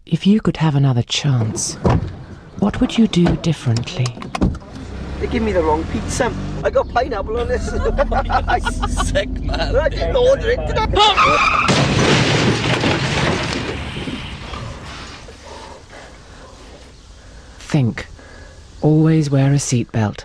If you could have another chance, what would you do differently? They give me the wrong pizza. I got pineapple on this. Sick, man. I didn't order it, did I? Think. Always wear a seatbelt.